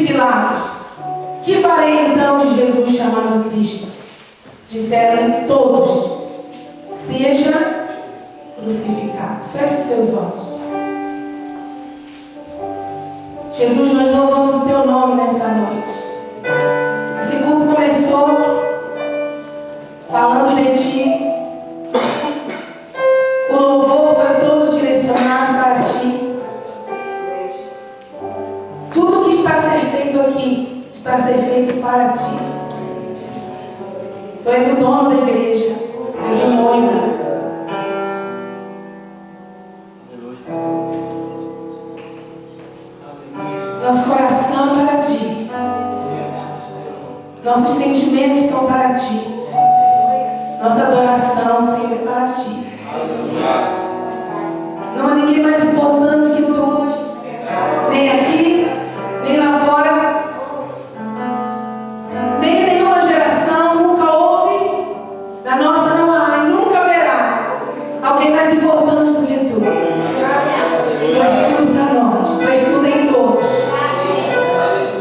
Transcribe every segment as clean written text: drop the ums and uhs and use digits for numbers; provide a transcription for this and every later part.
Pilatos: que farei então de Jesus chamado Cristo? Disseram-lhe todos: seja crucificado. Feche seus olhos. Jesus, nós louvamos o teu nome nessa noite. Esse culto começou falando de ti. O louvor foi todo direcionado para ti. Tudo que está sendo feito aqui está sendo feito para ti. Tu és o dono da igreja, tu és o noivo. Nosso coração é para ti. Nossos sentimentos são para ti. Nossa adoração, Senhor, é para ti. Não há ninguém mais importante que tu, nem aqui, nem lá fora, nem em nenhuma geração. Nunca houve, na nossa não há e nunca haverá alguém mais importante do que tu. Tu és tudo para nós, tu és tudo em todos.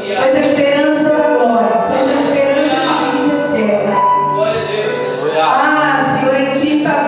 Tu és a esperança da glória, tu és a esperança de vida eterna. Ah, Senhor, em ti está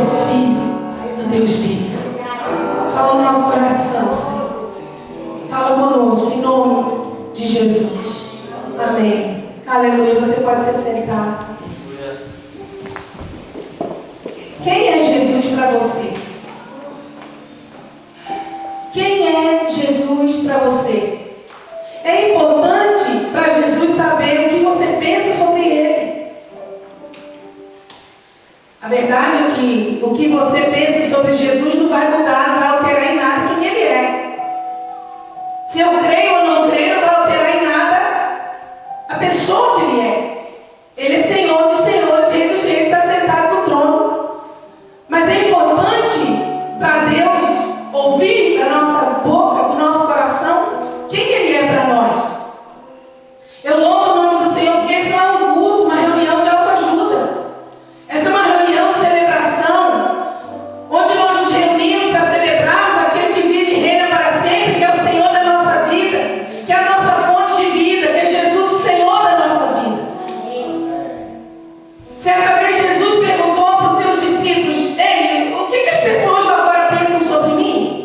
filho do Deus vivo. Fala no nosso coração, Senhor. Fala conosco, em nome de Jesus. Amém. Aleluia. Você pode se sentar. Quem é Jesus para você? Quem é Jesus para você? É importante para Jesus saber o que você pensa sobre Ele. A verdade é que o que você pensa sobre Jesus não vai mudar, não vai alterar em nada quem Ele é. Se eu creio ou não creio, não vai alterar em nada a pessoa que Ele é. Ele é Senhor dos senhores, Rei dos reis, está sentado no trono. Mas é importante para Deus ouvir da nossa boca, do nosso coração, quem Ele é para nós. Eu louvo o nome do Senhor porque esse não é um culto, uma reunião de autoajuda. Essa é uma reunião de celebração, onde nós nos reunimos para celebrarmos aquele que vive e reina para sempre, que é o Senhor da nossa vida, que é a nossa fonte de vida, que é Jesus, o Senhor da nossa vida. Certa vez Jesus perguntou para os seus discípulos: ei, o que as pessoas lá fora pensam sobre mim?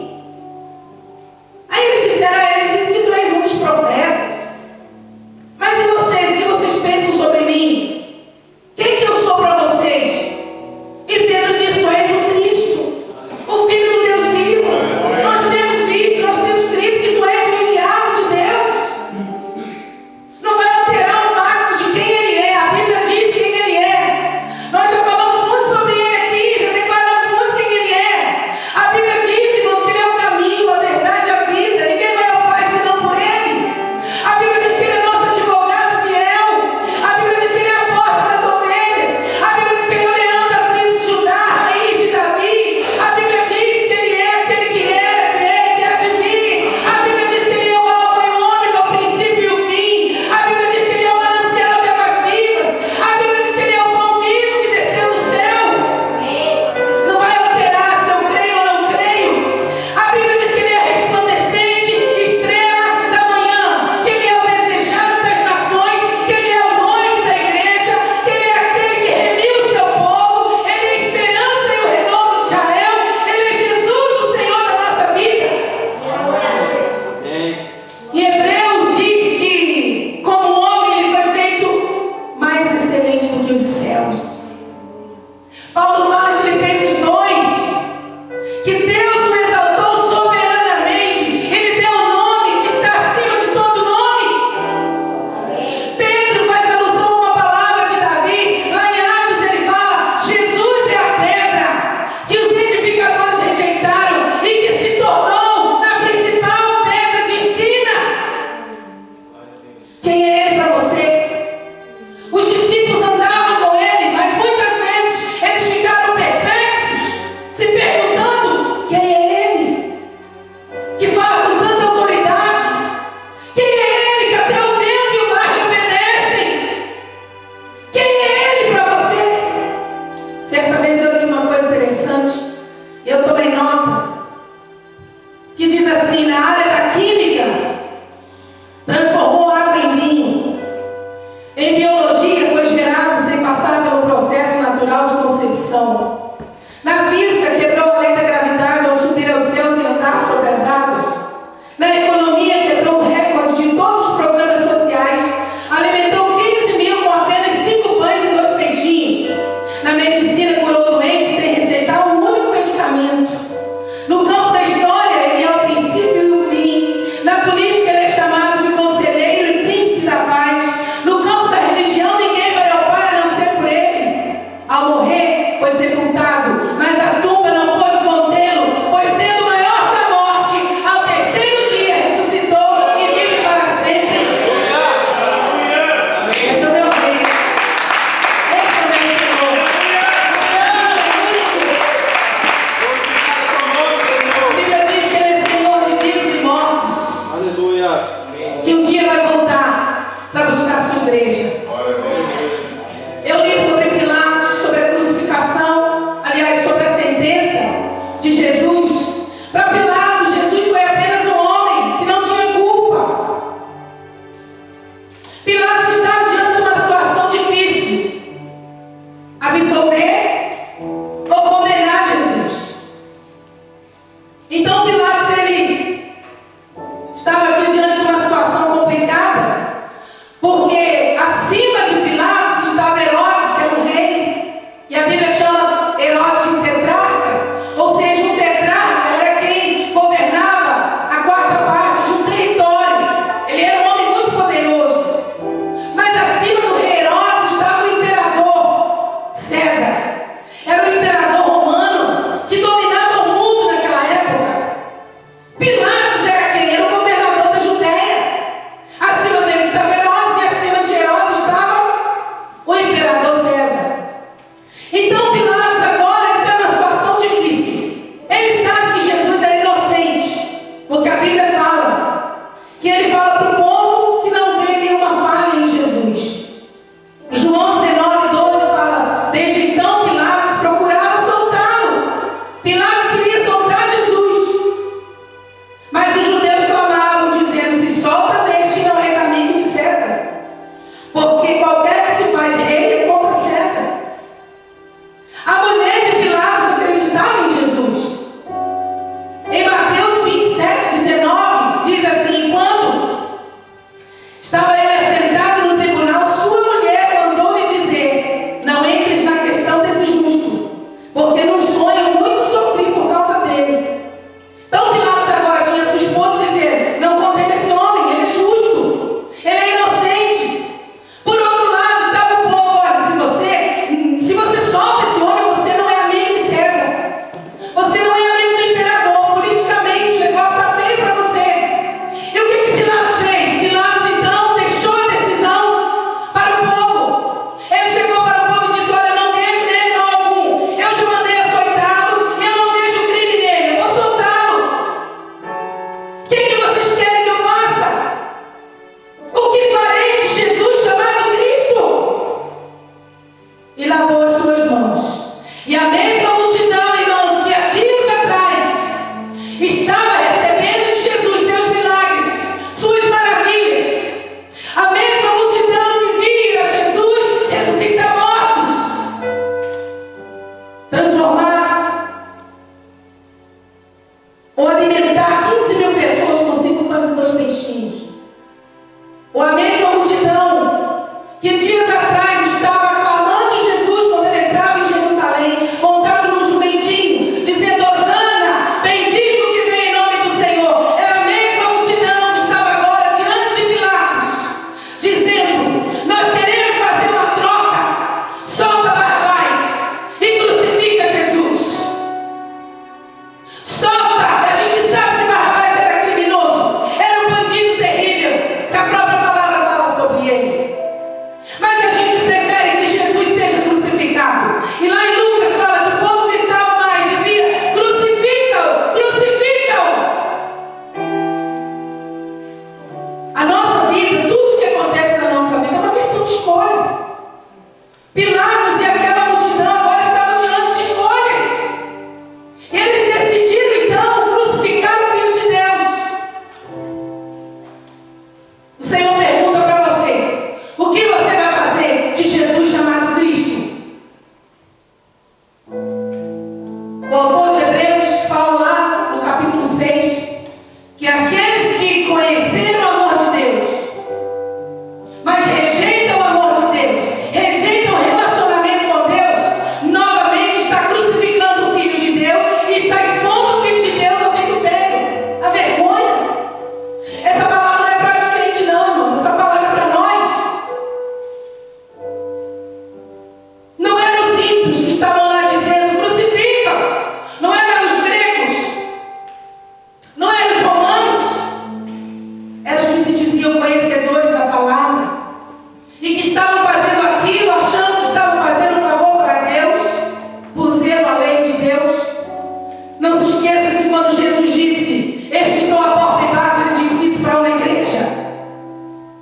quando Jesus disse, eis que estou à porta e bate, ele disse isso para uma igreja.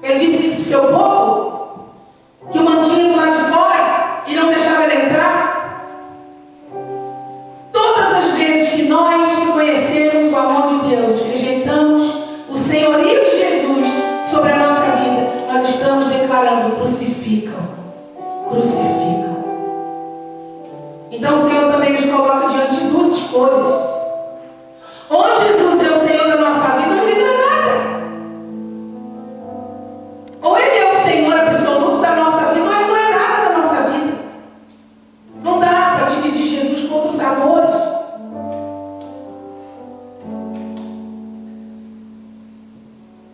Ele disse isso para o seu povo, que o mantinha do lado de fora e não deixava ele entrar. Todas as vezes que nós conhecemos o amor de Deus, rejeitamos o senhorio de Jesus sobre a nossa vida, nós estamos declarando: crucificam, crucificam. Então o Senhor também nos coloca diante de duas escolhas. Ou Jesus é o Senhor da nossa vida, ou Ele não é nada. Ou Ele é o Senhor absoluto da nossa vida, ou Ele não é nada da nossa vida. Não dá para dividir Jesus com outros amores.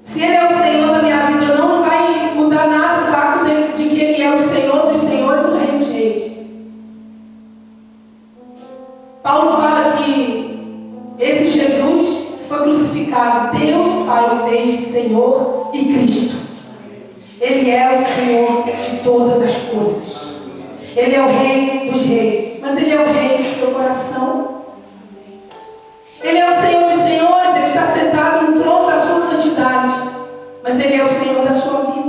Se Ele é o Senhor da minha vida, não vai mudar nada o fato de que Ele é o Senhor dos senhores, o Rei dos reis. Paulo fala que esse Jesus que foi crucificado, Deus o Pai o fez Senhor e Cristo. Ele é o Senhor de todas as coisas. Ele é o Rei dos reis, mas Ele é o Rei do seu coração. Ele é o Senhor dos senhores, Ele está sentado no trono da sua santidade, mas Ele é o Senhor da sua vida.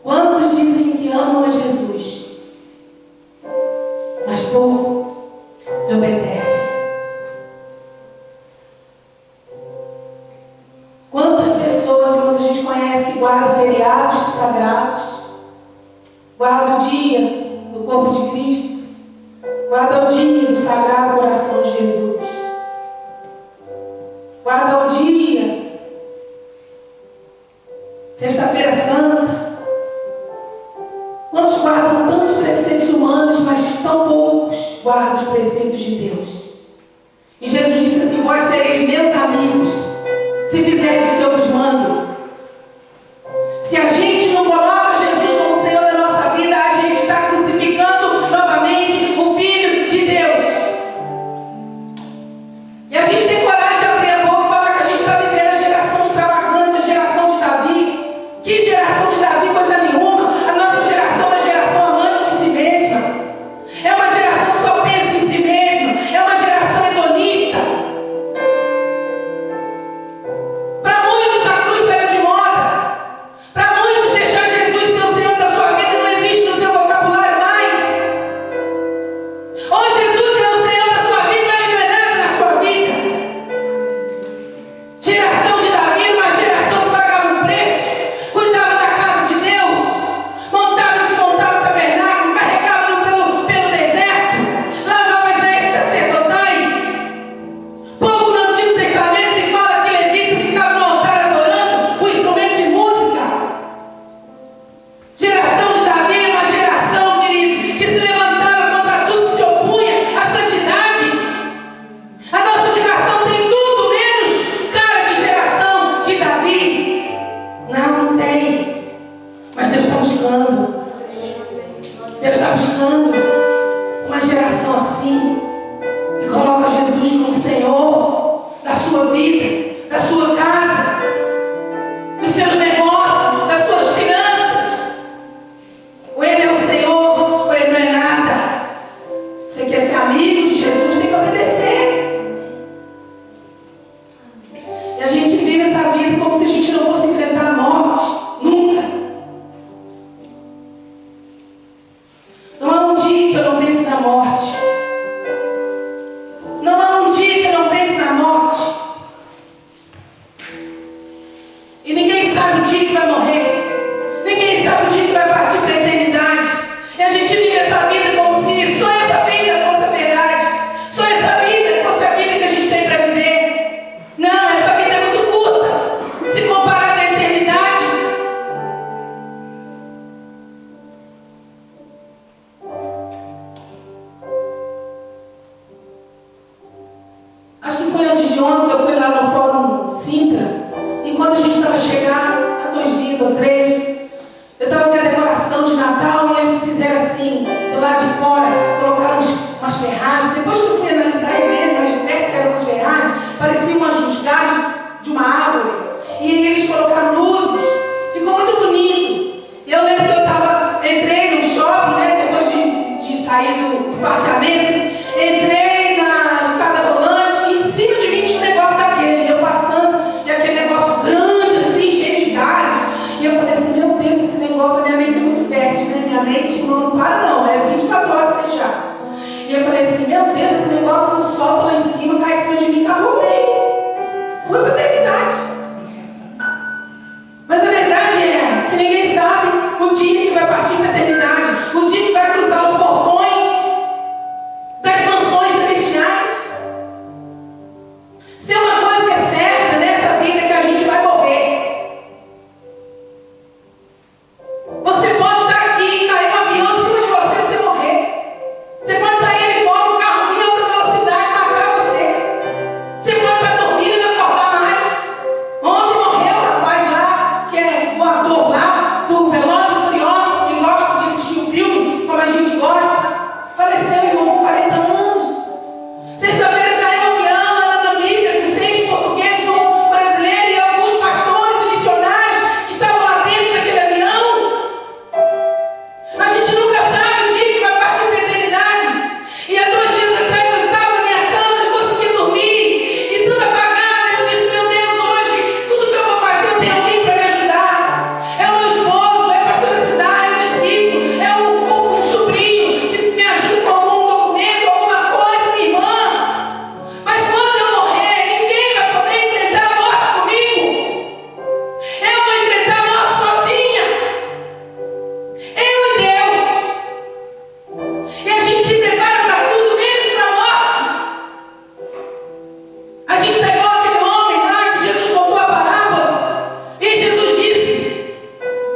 Quantos dizem que amam a Jesus, mas pouco lhe obedecem? Quantas pessoas, irmãos, a gente conhece que guardam feriados sagrados, guarda o dia do corpo de Cristo, guarda o dia do Sagrado Coração de Jesus, guarda o dia, Sexta-feira Santa. Quantos guardam tantos preceitos humanos, mas tão poucos guardam os preceitos de Deus? E Jesus disse assim: vós sereis meus amigos, se fizerdes o que eu vos mando. Se a gente não coloca Jesus como Senhor da nossa vida, a gente está crucificando novamente o Filho de Deus. E a gente tem coragem de abrir a boca e falar que a gente está vivendo a geração extravagante, a geração de Davi. Que geração de Davi, coisa nenhuma. A nossa geração é uma geração amante de si mesma. É uma geração que só pensa em si mesma. É uma geração hedonista. Para muitos a cruz saiu de moda. Para muitos deixar Jesus ser o Senhor da sua vida não existe no seu vocabulário mais. Ou Jesus é o Senhor da sua vida, ou Ele não é nada na sua vida. Geração de Davi era uma geração que pagava um preço, cuidava da casa de Deus, montava e desmontava o tabernáculo, carregava-no pelo deserto, lavava as vestes sacerdotais. Pouco no Antigo Testamento se fala que levita ficava no altar adorando com instrumento de música. Geração de Davi é uma geração, querido, que se levantava contra tudo que se opunha à santidade. A nossa geração tem tudo menos cara de geração de Davi. Não tem. Mas Deus está buscando. Deus está buscando uma geração assim, que coloca Jesus como Senhor da sua vida, da sua casa, dos seus negócios, das suas finanças. Ou Ele é o Senhor, ou Ele não é nada. Você quer ser amigo de Jesus, tem que obedecer. E a gente vive essa vida como se a gente não fosse enfrentar a morte. Nunca. Não há um dia que eu não pense na morte. Não há um dia que eu não pense na morte. E ninguém sabe o dia que vai morrer. Ninguém sabe o dia que vai partir para a eternidade. E a gente vive essa vida como se só essa vida fosse a verdade. Só essa vida fosse a vida que a gente tem para viver. Não, essa vida é muito curta se comparada à eternidade. Acho que foi antes de ontem que eu fui lá no Fórum Sintra. E quando a gente estava chegando, há 2 dias ou 3, eu estava vendo a decoração de Natal e eles fizeram assim, do lado de fora, colocaram umas ferragens. Depois que eu fui analisar e ver mais de perto que eram umas ferragens, pareciam uns galhos de uma árvore. E eles colocaram luzes. Ficou muito bonito. E eu lembro que eu entrei no shopping, né? parqueamento, entrei na escada rolante e em cima de mim tinha um negócio daquele. Eu passando, e aquele negócio grande assim, cheio de galhos. E eu falei assim, meu Deus, esse negócio, a minha mente é muito fértil, né? Minha mente não para não, é 24 horas se deixar. E eu falei assim, meu Deus, esse negócio não solta lá em cima, cai em cima de mim, acabou comigo. Fui para a eternidade. Mas a verdade é que ninguém sabe o dia que vai partir para a eternidade, o dia que vai cruzar os portões das mansões celestiais. Se tem uma coisa que é certa nessa vida, é que a gente vai morrer. Você pode estar aqui e cair um avião em cima de você e você morrer. Você pode sair ali fora, um carro vir em alta velocidade e matar você. Você pode estar dormindo e não acordar mais. Ontem morreu o rapaz lá, que é o ator lá, do Velozes e Furiosos, que gosta de assistir o filme, como a gente gosta. Faleceu, irmão, com 40 anos. Sexta-feira caiu um avião lá na Namíbia, com 6 portugueses, um brasileiro e alguns pastores e missionários que estavam lá dentro daquele avião. A gente nunca sabe o dia que vai partir para a eternidade. E há 2 dias atrás eu estava na minha cama, não conseguia dormir, e tudo apagado. Eu disse, meu Deus, hoje, tudo que eu vou fazer, eu tenho alguém para me ajudar. É o meu esposo, é a pastora Cidade, é o discípulo, é um sobrinho que me ajuda com algum documento, alguma coisa, minha irmã. Mas quando eu morrer, ninguém vai poder enfrentar a morte comigo. Eu vou enfrentar a morte sozinha. Eu e Deus. E a gente se prepara para tudo, menos para a morte. A gente está igual aquele homem lá que Jesus contou a parábola. E Jesus disse,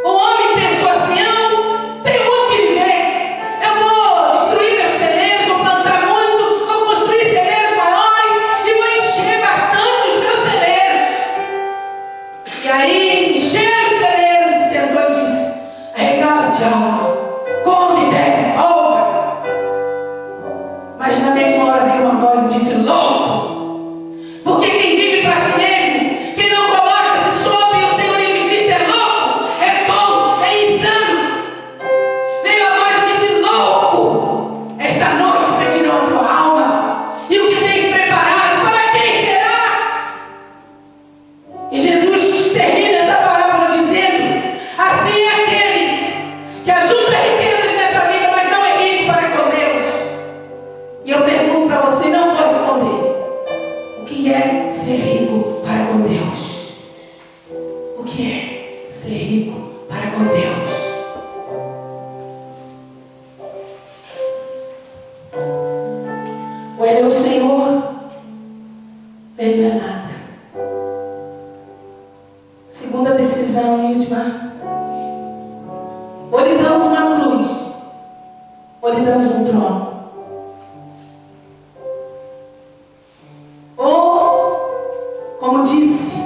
o homem pensou assim, eu não tenho muito que viver. Eu vou destruir meus celeiros, vou plantar muito, vou construir celeiros maiores e vou encher bastante os meus celeiros. E aí encheu os celeiros e sentou e disse, regala-te alma, come, bebe, folga. Mas na mesma hora veio uma voz e disse, louco! Porque quem vive para si mesmo, quem não coloca-se sob o senhorio de Cristo é louco, é tolo, é insano. Veio a voz e disse, louco! Esta noite pedirão a tua alma, e o que tens preparado, para quem será? E Jesus termina essa parábola dizendo, assim é aquele que ajunta riquezas nessa vida, mas não é rico para com Deus. E eu pergunto para você, não vou responder. O que é ser rico para com Deus? O que é ser rico para com Deus? Ou Ele é o Senhor, Ele não é nada. Segunda decisão e última. Ou lhe damos uma cruz, ou lhe damos um trono. Ou, como disse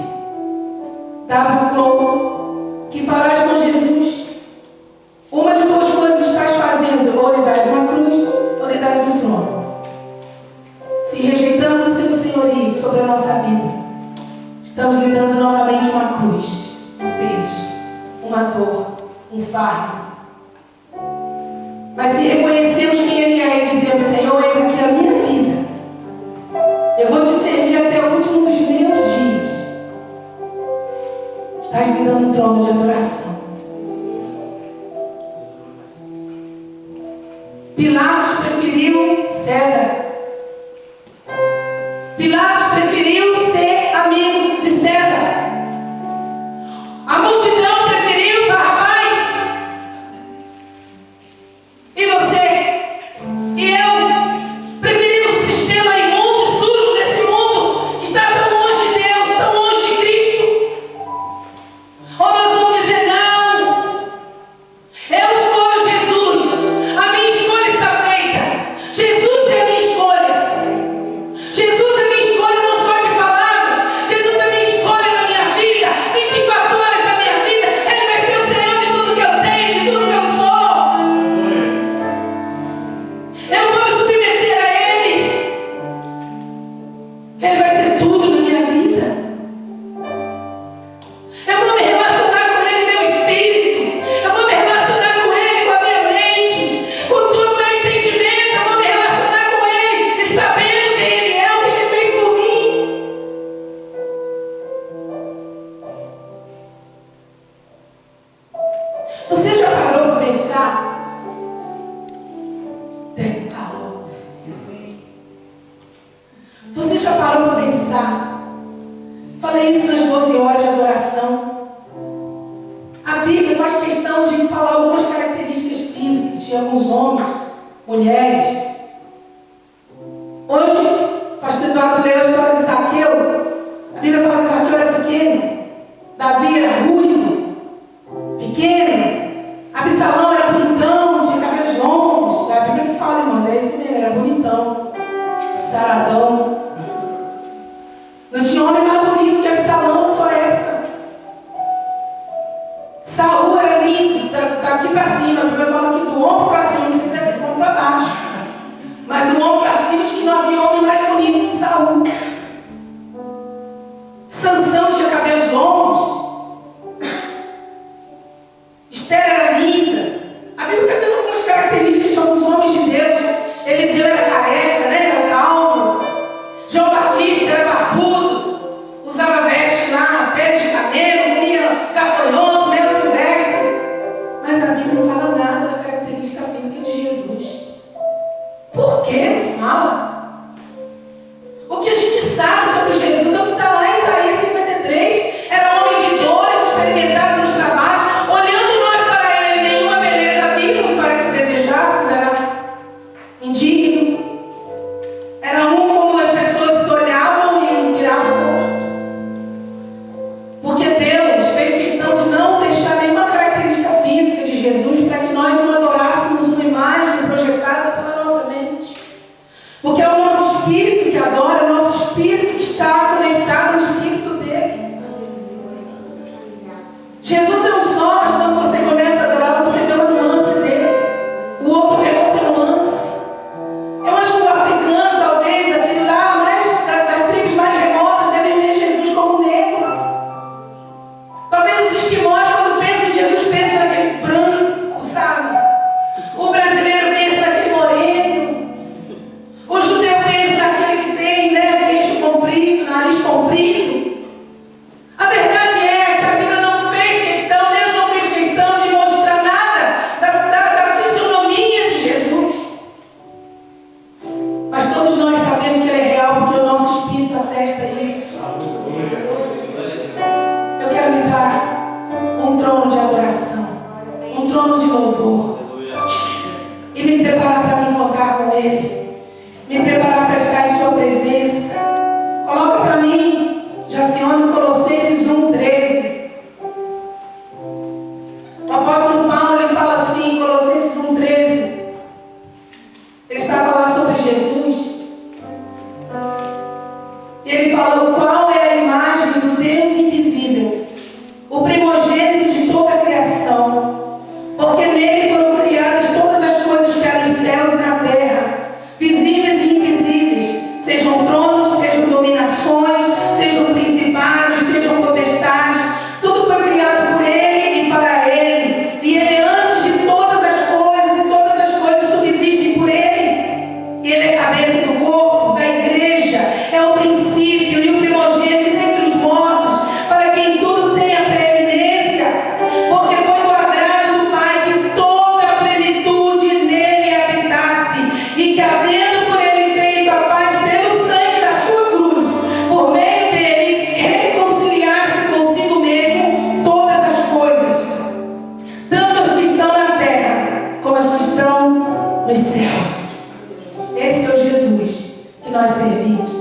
W. Clow, que farás com Jesus? Uma de 2 coisas estás fazendo, ou lhe dás uma cruz, ou lhe dás um trono. Se rejeitamos o seu senhorio sobre a nossa vida, estamos lhe dando novamente uma cruz, um peso, uma dor, um fardo. Mas se reconhecemos quem Ele é e dizemos, Senhor, eis aqui a minha vida, eu vou te servir até o último dos meus dias, estás lhe dando um trono de adoração. Pilatos preferiu César. Pilatos preferiu ser amigo de César. A multidão preferiu Barrabás. E você? E eu? Preferimos o sistema imundo e sujo desse mundo que está tão longe de Deus, tão longe de Cristo? Ou nós vamos dizer, não, eu escolho Jesus, a minha escolha está feita. Jesus é a minha escolha. decalou. Você já parou para pensar? Falei isso nas 12 horas de adoração. A Bíblia faz questão de falar algumas características físicas de alguns homens, mulheres. Hoje, o pastor Eduardo leu a história de Zaqueu. A Bíblia fala que Zaqueu era pequeno, Davi era ruivo, pequeno, Absalão era bonitão, tinha cabelos longos. É a Bíblia que fala, irmãos, é esse mesmo, era bonitão, saradão. Não tinha homem mais bonito que Absalão na sua época. Saul era lindo, daqui para cima. A Bíblia fala que do ombro para cima, não sei se deve do ombro para baixo, mas do ombro para cima acho que não havia homem mais bonito que Saul. Sansão tinha cabelos longos. Esther era linda. A Bíblia está dando algumas características de alguns homens de Deus. Eliseu era careca, né? Era calvo. João Batista era barbudo, usava veste lá, pele de camelo, comia gafanhoto, mel silvestre. Mas a Bíblia não fala nada da característica física de Jesus. Por que não fala? O que a gente sabe sobre Jesus é o que está lá em Isaías 53. Era homem de dores, experimentado nos trabalhos. Olhando nós para ele, nenhuma beleza vimos para que o desejássemos. Era indigno. Era como as pessoas olhavam e viravam o rosto. Porque Deus fez questão de não deixar nenhuma característica física de Jesus para que nós não adorássemos uma imagem projetada pela nossa mente. Porque é o nosso espírito que adora, é o nosso espírito que está conectado ao espírito dele. Jesus é um só, mas quando você começa a adorar, você vê uma nuance dele. O outro vê outra nuance. Eu acho que o africano, talvez, aquele lá, mais das tribos mais remotas, devem ver Jesus como negro. Talvez os esquimós, quando pensam em Jesus, pensam naquele branco, sabe? O brasileiro pensa naquele moreno. O judeu pensa naquele que tem, né, queixo comprido, nariz comprido. A verdade é que a Bíblia não fez questão, Deus não fez questão de mostrar nada da fisionomia de Jesus. Mas todos nós sabemos que Ele é real porque o nosso espírito atesta isso. Eu quero lhe dar um trono de adoração, um trono de louvor, e me preparar para me encontrar com Ele, me preparar para estar em Sua presença. Coloca para mim, Jacione, Colossenses 1:13. O apóstolo Paulo, ele fala assim, Colossenses 1:13. Ele está falando sobre Jesus. E ele fala: o qual é a imagem do Deus invisível, o primogênito de toda a criação, porque nele foram criadas todas as coisas que há nos céus e na terra, visíveis e invisíveis, sejam tronos, sejam dominações, sejam principados, sejam potestades. Tudo foi criado por Ele e para Ele, e Ele é antes de todas as coisas, e todas as coisas subsistem por Ele. Ele é cabeça do corpo, da igreja, é o princípio e o primogênito dentre os mortos, para quem tudo tem a preeminência, porque foi do agrado do Pai que toda a plenitude nele habitasse, e que, havendo por Ele feito a paz pelo sangue da sua cruz, por meio dele reconciliasse consigo mesmo todas as coisas, tanto as que estão na terra como as que estão nos céus. Esse é o Jesus que nós servimos.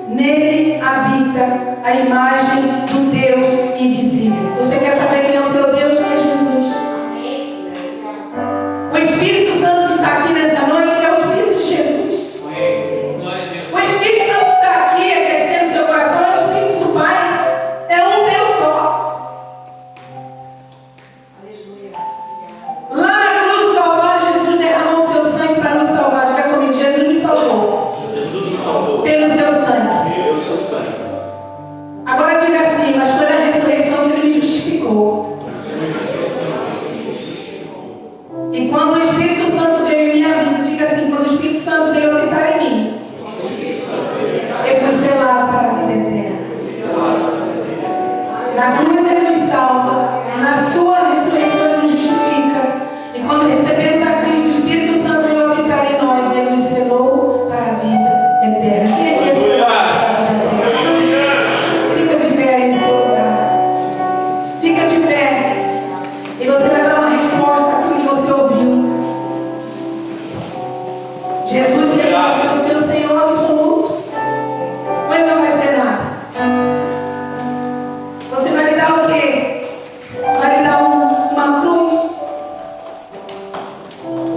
Nele habita a imagem do Deus invisível. Você quer saber quem é o seu Deus? É Jesus. O Espírito Santo que está aqui nessa noite é o Espírito de Jesus. O Espírito Santo que está aqui aquecendo o seu coração é o Espírito do Pai. É um Deus só. Lá na cruz do Calvário, Jesus derramou o seu sangue para nos salvar. Diga comigo: Jesus me salvou pelo seu sangue. Agora diga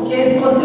Porque se você